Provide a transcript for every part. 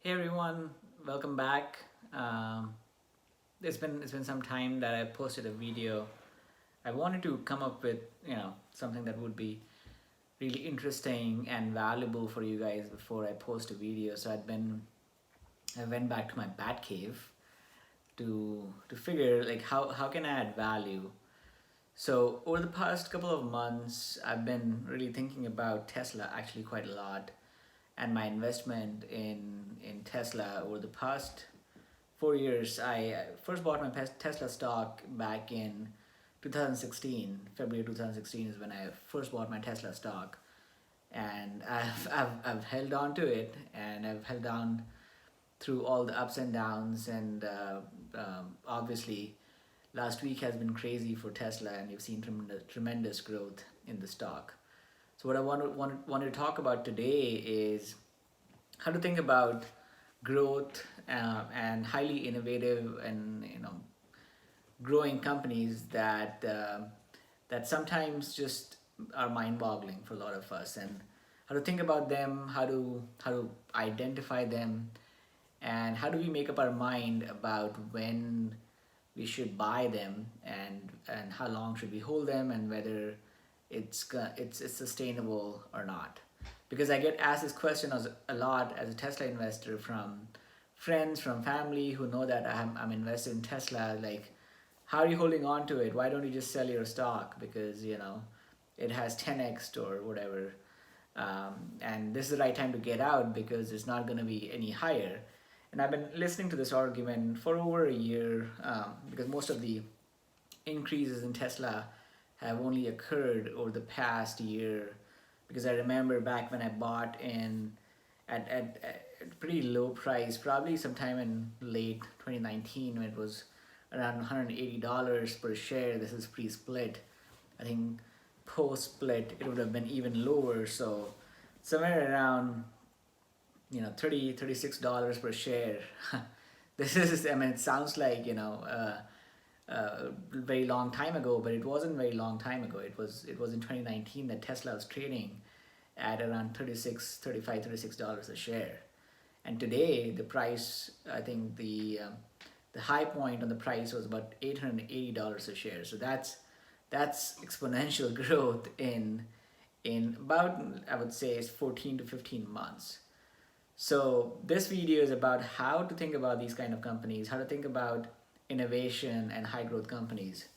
Hey everyone, welcome back. Um, it's been some time that I posted a video. I wanted to come up with something that would be really interesting and valuable for you guys before I post a video. So I went back to my bat cave to figure like how can I add value. So over the past couple of months, I've been really thinking about Tesla actually quite a lot, and my investment in Tesla over the past 4 years. I first bought my Tesla stock back in 2016. February 2016 is when I first bought my Tesla stock, and I've held on to it, and I've held on through all the ups and downs, and obviously last week has been crazy for Tesla, and you've seen tremendous growth in the stock. So what I want to talk about today is how to think about growth and highly innovative and growing companies that sometimes just are mind-boggling for a lot of us, and how to think about them, how to identify them, and how do we make up our mind about when we should buy them, and how long should we hold them, and whether it's sustainable or not. Because I get asked this question a lot as a Tesla investor from friends, from family who know that I'm invested in Tesla. Like, how are you holding on to it? Why don't you just sell your stock? Because it has 10x or whatever. And this is the right time to get out because it's not going to be any higher. And I've been listening to this argument for over a year, because most of the increases in Tesla have only occurred over the past year. Because I remember back when I bought in at pretty low price, probably sometime in late 2019 when it was around $180 per share. This is pre-split. I think post-split it would have been even lower. So somewhere around 36 dollars per share. This is, I mean, it sounds like very long time ago, but it wasn't very long time ago. It was in 2019 that Tesla was trading at around 36 dollars a share, and today the price, I think the high point on the price was about $880 a share. So that's exponential growth in about, I would say, 14 to 15 months. So this video is about how to think about these kind of companies, how to think about innovation and high growth companies.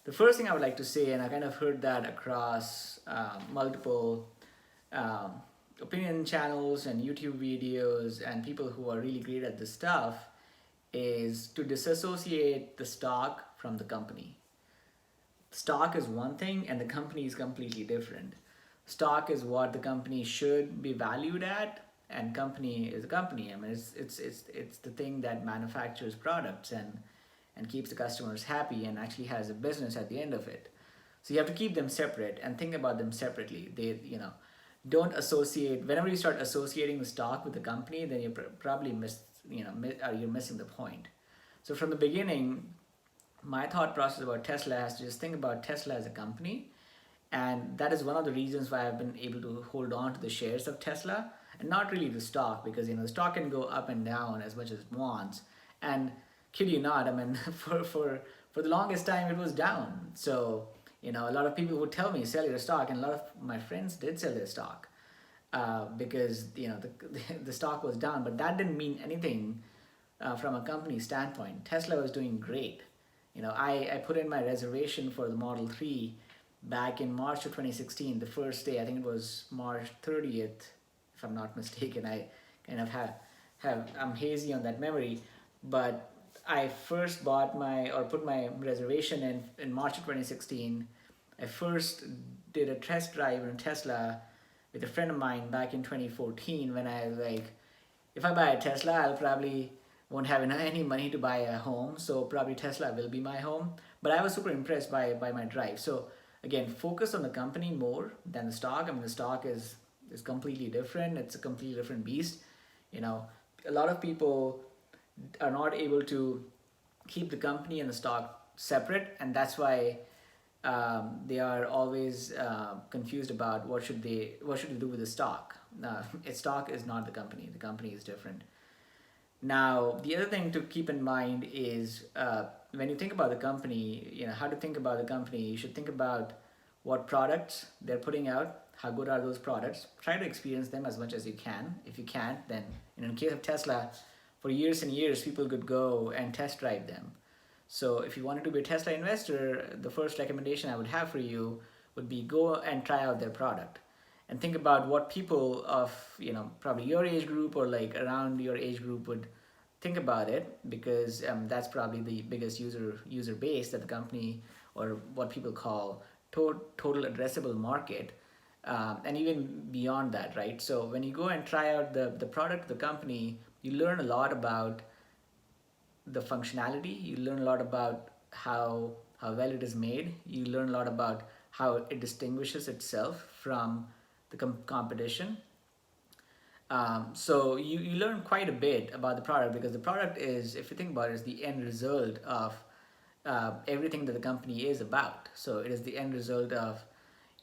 The first thing I would like to say, and I kind of heard that across multiple um, opinion channels and YouTube videos and people who are really great at this stuff, is to disassociate the stock from the company. Stock is one thing and the company is completely different. Stock is what the company should be valued at, and company is a company. I mean, it's the thing that manufactures products and keeps the customers happy and actually has a business at the end of it. So you have to keep them separate and think about them separately. They, don't associate. Whenever you start associating the stock with the company, then you probably you're missing the point. So from the beginning, my thought process about Tesla has to just think about Tesla as a company, and that is one of the reasons why I've been able to hold on to the shares of Tesla and not really the stock, because the stock can go up and down as much as it wants. And kid you not, I mean, for the longest time it was down. So a lot of people would tell me sell your stock, and a lot of my friends did sell their stock because the stock was down, but that didn't mean anything from a company standpoint. Tesla was doing great. I put in my reservation for the Model 3 back in March of 2016, the first day. I think it was March 30th, if I'm not mistaken. I kind of I'm hazy on that memory, but I first put my reservation in March of 2016. I first did a test drive in Tesla with a friend of mine back in 2014, when I was like, if I buy a Tesla, I'll probably won't have any money to buy a home, so probably Tesla will be my home. But I was super impressed by my drive. So again, focus on the company more than the stock. I mean, the stock is completely different. It's a completely different beast. A lot of people are not able to keep the company and the stock separate, and that's why they are always confused about what should they do with the stock. Its stock is not the company. The company is different. Now, the other thing to keep in mind is when you think about the company, how to think about the company, you should think about what products they're putting out, how good are those products. Try to experience them as much as you can. If you can't, then in case of Tesla, for years and years, people could go and test drive them. So if you wanted to be a Tesla investor, the first recommendation I would have for you would be go and try out their product and think about what people of probably your age group or like around your age group would think about it, because that's probably the biggest user base that the company, or what people call total addressable market, and even beyond that, right? So when you go and try out the product of the company, you learn a lot about the functionality. You learn a lot about how well it is made. You learn a lot about how it distinguishes itself from the competition. So you learn quite a bit about the product, because the product is, if you think about it, is the end result of everything that the company is about. So it is the end result of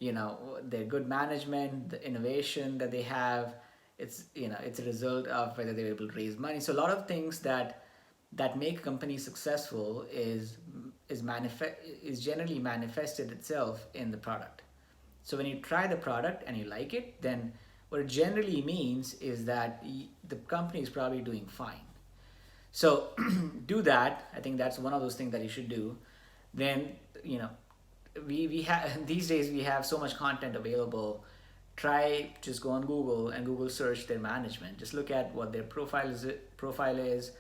their good management, the innovation that they have. It's a result of whether they're able to raise money. So a lot of things that make a company successful is generally manifested itself in the product. So when you try the product and you like it, then what it generally means is that the company is probably doing fine. So do that. I think that's one of those things that you should do. Then you know we have these days we have so much content available. Try just go on Google and Google search their management. Just look at what their profile is.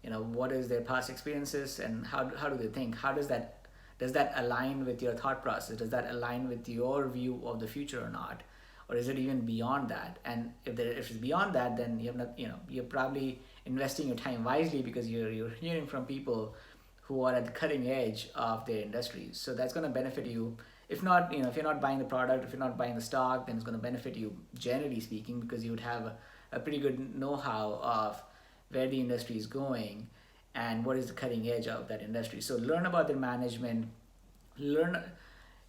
What is their past experiences, and how do they think? How does that align with your thought process? Does that align with your view of the future or not? Or is it even beyond that? And if it's beyond that, then you have not, you're probably investing your time wisely, because you're hearing from people who are at the cutting edge of their industries. So that's going to benefit you. If not, if you're not buying the product, if you're not buying the stock, then it's going to benefit you generally speaking, because you would have a pretty good know-how of where the industry is going and what is the cutting edge of that industry. So learn about their management, learn,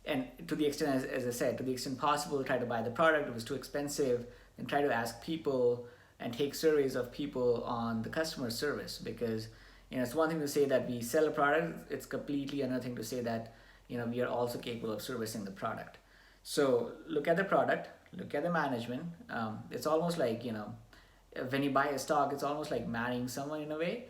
and to the extent, as I said, to the extent possible, try to buy the product. If it was too expensive, then try to ask people and take surveys of people on the customer service, because it's one thing to say that we sell a product, it's completely another thing to say that we are also capable of servicing the product. So look at the product, look at the management. It's almost like when you buy a stock, it's almost like marrying someone in a way.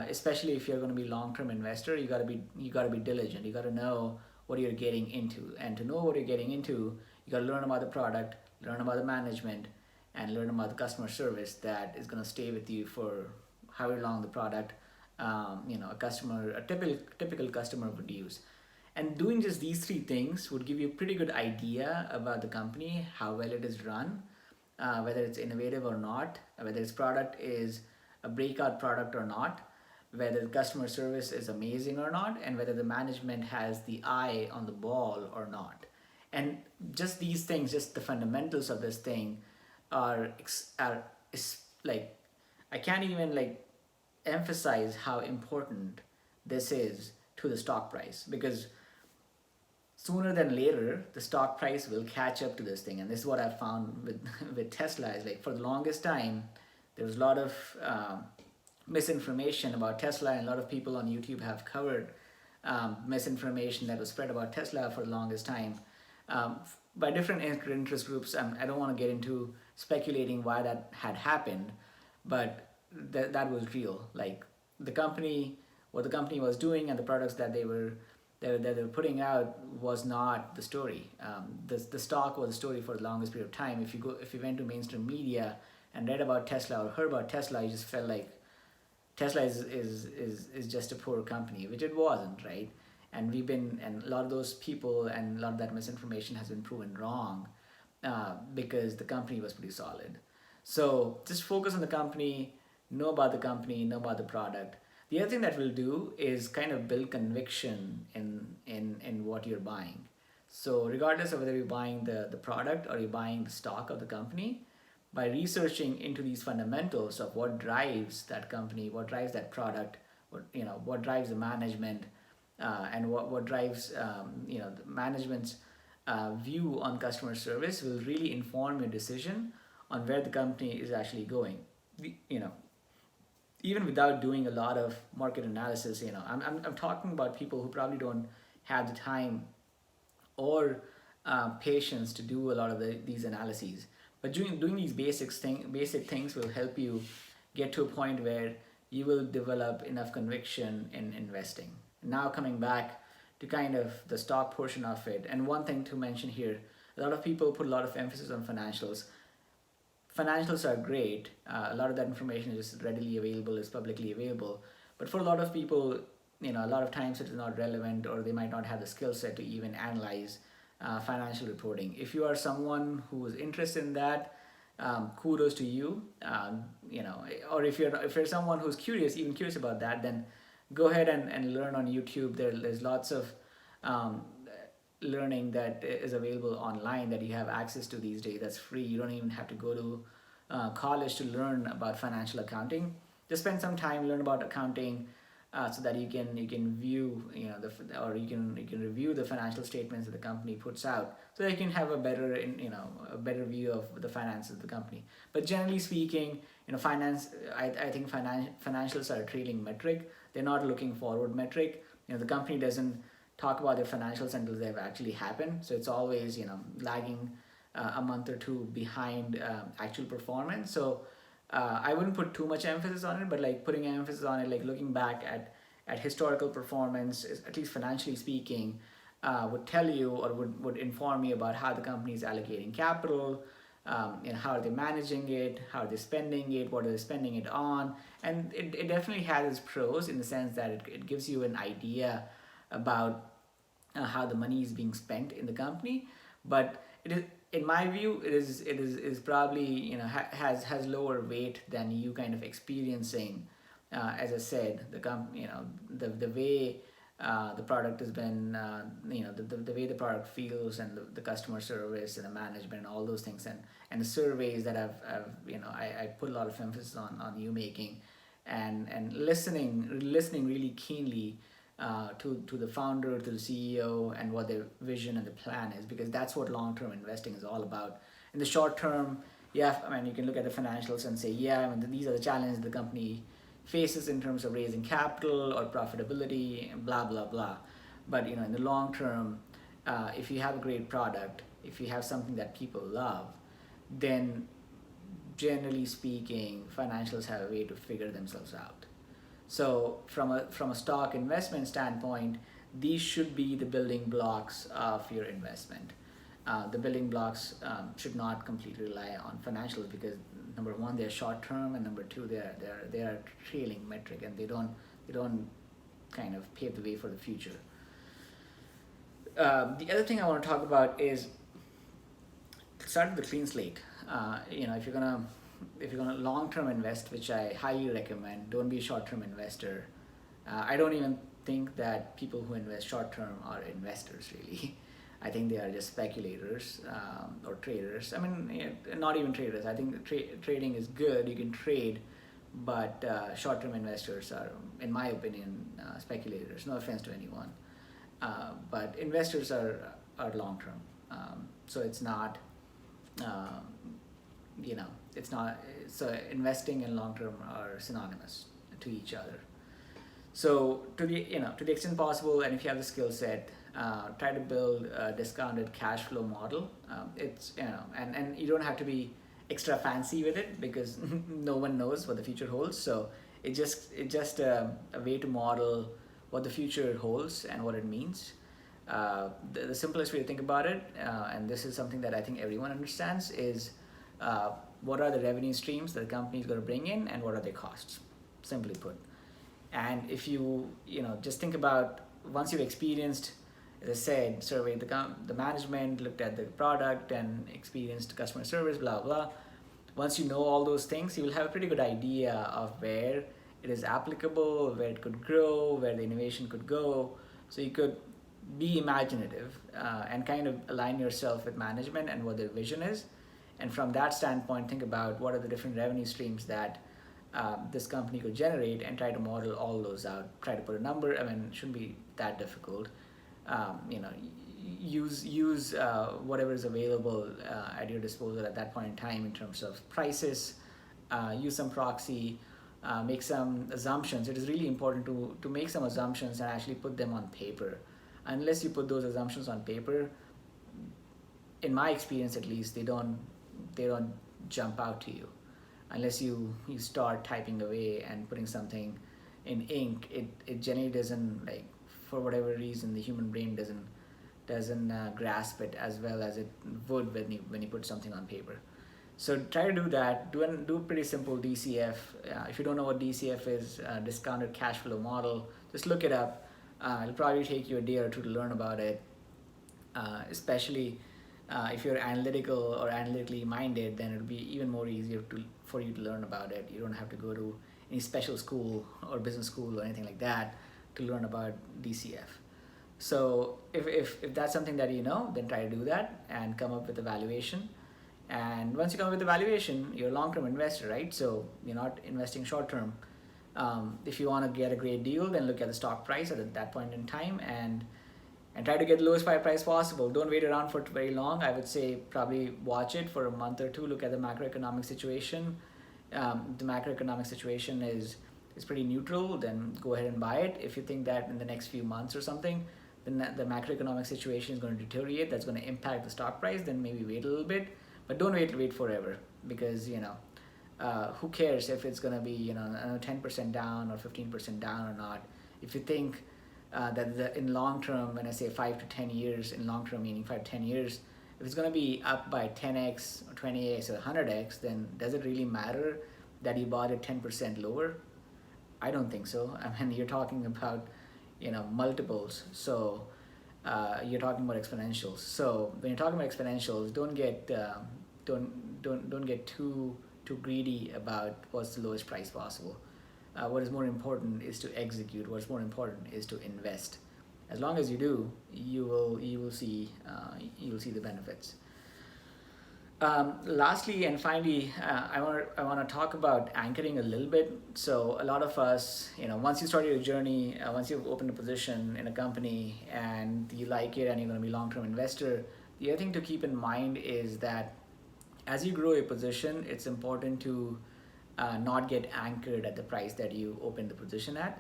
Especially if you're going to be long-term investor, you got to be diligent. You got to know what you're getting into, and to know what you're getting into, you got to learn about the product, learn about the management, and learn about the customer service that is going to stay with you for however long the product, a typical customer would use. And doing just these three things would give you a pretty good idea about the company, how well it is run, whether it's innovative or not, whether its product is a breakout product or not, whether the customer service is amazing or not, and whether the management has the eye on the ball or not. And just these things, just the fundamentals of this thing, is like, I can't even like emphasize how important this is to the stock price, because sooner than later the stock price will catch up to this thing. And this is what I found with with Tesla, is like, for the longest time there was a lot of misinformation about Tesla, and a lot of people on YouTube have covered misinformation that was spread about Tesla for the longest time, by different interest groups. I don't want to get into speculating why that had happened, but that was real. Like, the company, what the company was doing and the products that they were putting out was not the story. The stock was the story for the longest period of time. If you went to mainstream media and read about Tesla or heard about Tesla, you just felt like Tesla is just a poor company, which it wasn't, right? And a lot of those people and a lot of that misinformation has been proven wrong, because the company was pretty solid. So just focus on the company, know about the product. The other thing that we'll do is kind of build conviction in what you're buying. So regardless of whether you're buying the product or you're buying the stock of the company, by researching into these fundamentals of what drives that company, what drives that product, what drives the management, and what drives the management's view on customer service, will really inform your decision on where the company is actually going. You know, even without doing a lot of market analysis. I'm talking about people who probably don't have the time or patience to do a lot of these analyses. But doing these basic things will help you get to a point where you will develop enough conviction in investing. Now coming back to kind of the stock portion of it, and one thing to mention here, a lot of people put a lot of emphasis on financials. Financials are great. A lot of that information is readily available, is publicly available. But for a lot of people, a lot of times it is not relevant, or they might not have the skill set to even analyze financial reporting. If you are someone who is interested in that, kudos to you. Or if you're someone who's even curious about that, then go ahead and learn on YouTube. There's lots of um, learning that is available online that you have access to these days. That's free. You don't even have to go to college to learn about financial accounting. Just spend some time, learn about accounting, so that you can view, or you can review the financial statements that the company puts out, so that you can have a better view of the finances of the company. But generally speaking, finance, I think financials are a trailing metric. They're not looking forward metric. The company doesn't talk about their financials until they've actually happened. So it's always lagging a month or two behind actual performance. So I wouldn't put too much emphasis on it, but like putting emphasis on it, like looking back at historical performance, at least financially speaking, would tell you, or would inform you about how the company is allocating capital, how are they managing it, how are they spending it, what are they spending it on. And it definitely has its pros in the sense that it gives you an idea about how the money is being spent in the company. But it is, in my view, it is probably has lower weight than you kind of experiencing, as I said, the way the product has been, the way the product feels, and the customer service and the management and all those things, and the surveys that I put a lot of emphasis on you making, and listening really keenly to the founder, to the CEO, and what their vision and the plan is, because that's what long-term investing is all about. In the short term, yeah, I mean, you can look at the financials and say, yeah, I mean, these are the challenges the company faces in terms of raising capital or profitability, and blah blah blah. But in the long term, if you have a great product, if you have something that people love, then generally speaking, financials have a way to figure themselves out. So from a stock investment standpoint, these should be the building blocks of your investment. The building blocks should not completely rely on financials, because number one, they're short term, and number two, they are trailing metric, and they don't kind of pave the way for the future. The other thing I want to talk about is start with a clean slate. If you're gonna long term invest, which I highly recommend, don't be a short term investor. I don't even think that people who invest short term are investors really. I think they are just speculators, or traders. I mean, not even traders. I think trading is good. You can trade, but short term investors are, in my opinion, speculators. No offense to anyone, but investors are long term. So it's not. Uh, it's not, so investing and long term are synonymous to each other. So to the extent possible, and if you have the skill set, try to build a discounted cash flow model. It's and you don't have to be extra fancy with it, because no one knows what the future holds. So it's just a way to model what the future holds and what it means. The simplest way to think about it, and this is something that I think everyone understands, is what are the revenue streams that the company is going to bring in, and what are their costs, simply put. And if you just think about, once you've experienced, as I said, surveyed the management, looked at the product, and experienced customer service, blah blah. Once you know all those things, you will have a pretty good idea of where it is applicable, where it could grow, where the innovation could go. So you could be imaginative, and kind of align yourself with management and what their vision is. And from that standpoint, think about what are the different revenue streams that this company could generate, and try to model all those out. Try to put a number. I mean, it shouldn't be that difficult. Use whatever is available at your disposal at that point in time in terms of prices. Use some proxy. make some assumptions. It is really important to make some assumptions and actually put them on paper. Unless you put those assumptions on paper, in my experience at least, they don't jump out to you. Unless you start typing away and putting something in ink, it generally doesn't, like, for whatever reason the human brain doesn't grasp it as well as it would when you put something on paper. So try to do that. Do a pretty simple DCF. If you don't know what DCF is, discounted cash flow model, just look it up. It'll probably take you a day or two to learn about it. Especially if you're analytical or analytically minded, then it'll be even more easier for you to learn about it. You don't have to go to any special school or business school or anything like that to learn about DCF. So if that's something that you know, then try to do that and come up with a valuation. And once you come up with a valuation, you're a long-term investor, right? So you're not investing short-term. If you want to get a great deal, then look at the stock price at that point in time and try to get the lowest price possible. Don't wait around for very long. I would say probably watch it for a month or two. Look at the macroeconomic situation. The macroeconomic situation is pretty neutral. Then go ahead and buy it. If you think that in the next few months or something, then the macroeconomic situation is going to deteriorate, that's going to impact the stock price, then maybe wait a little bit. But don't wait forever, because who cares if it's going to be 10% down or 15% down or not. If you think that in long term, when I say 5 to 10 years, in long term meaning 5 to 10 years, if it's going to be up by 10x or 20x or 100x, then does it really matter that you bought it 10% lower? I don't think so. I mean, you're talking about multiples. So you're talking about exponentials. So when you're talking about exponentials, don't get too greedy about what's the lowest price possible. What is more important is to execute. What's more important is to invest. As long as you do, you will see the benefits. Lastly and finally, I want to talk about anchoring a little bit. So a lot of us, once you start your journey, once you've opened a position in a company and you like it and you're going to be a long-term investor, the other thing to keep in mind is that as you grow your position, it's important to not get anchored at the price that you open the position at.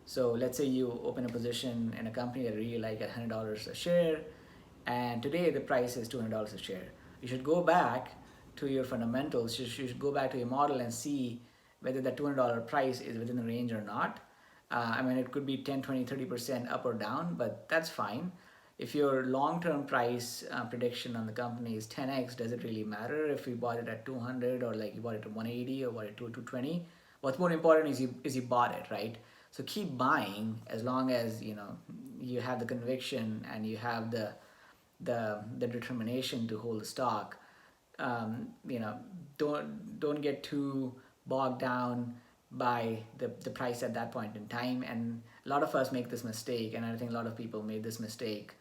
So let's say you open a position in a company that you really like at $100 a share, and today the price is $200 a share. You should go back to your fundamentals. You should go back to your model and see whether that $200 price is within the range or not. I mean, it could be 10, 20, 30% up or down, but that's fine. If your long-term price prediction on the company is 10x, does it really matter if you bought it at 200 or like you bought it at 180 or bought it at 220? What's more important is you bought it, right? So keep buying as long as you have the conviction and you have the determination to hold the stock. Don't get too bogged down by the price at that point in time. And a lot of us make this mistake, and I think a lot of people made this mistake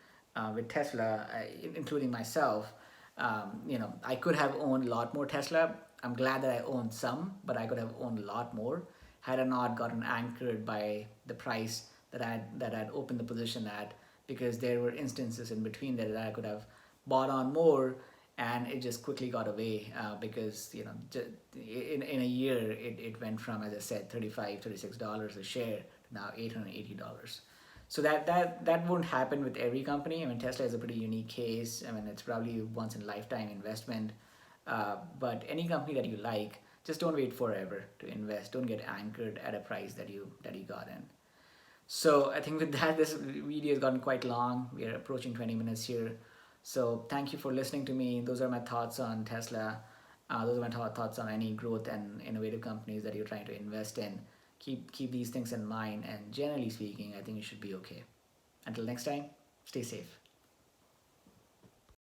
with Tesla, including myself. I could have owned a lot more Tesla. I'm glad that I owned some, but I could have owned a lot more had I not gotten anchored by the price that I'd opened the position at, because there were instances in between that I could have bought on more and it just quickly got away because in a year it went from, as I said, $36 a share to now $880. So that won't happen with every company. I mean, Tesla is a pretty unique case. I mean, it's probably once in a lifetime investment. But any company that you like, just don't wait forever to invest. Don't get anchored at a price that you got in. So I think with that, this video has gotten quite long. We are approaching 20 minutes here. So thank you for listening to me. Those are my thoughts on Tesla. Those are my thoughts on any growth and innovative companies that you're trying to invest in. Keep these things in mind, and generally speaking, I think you should be okay. Until next time, stay safe.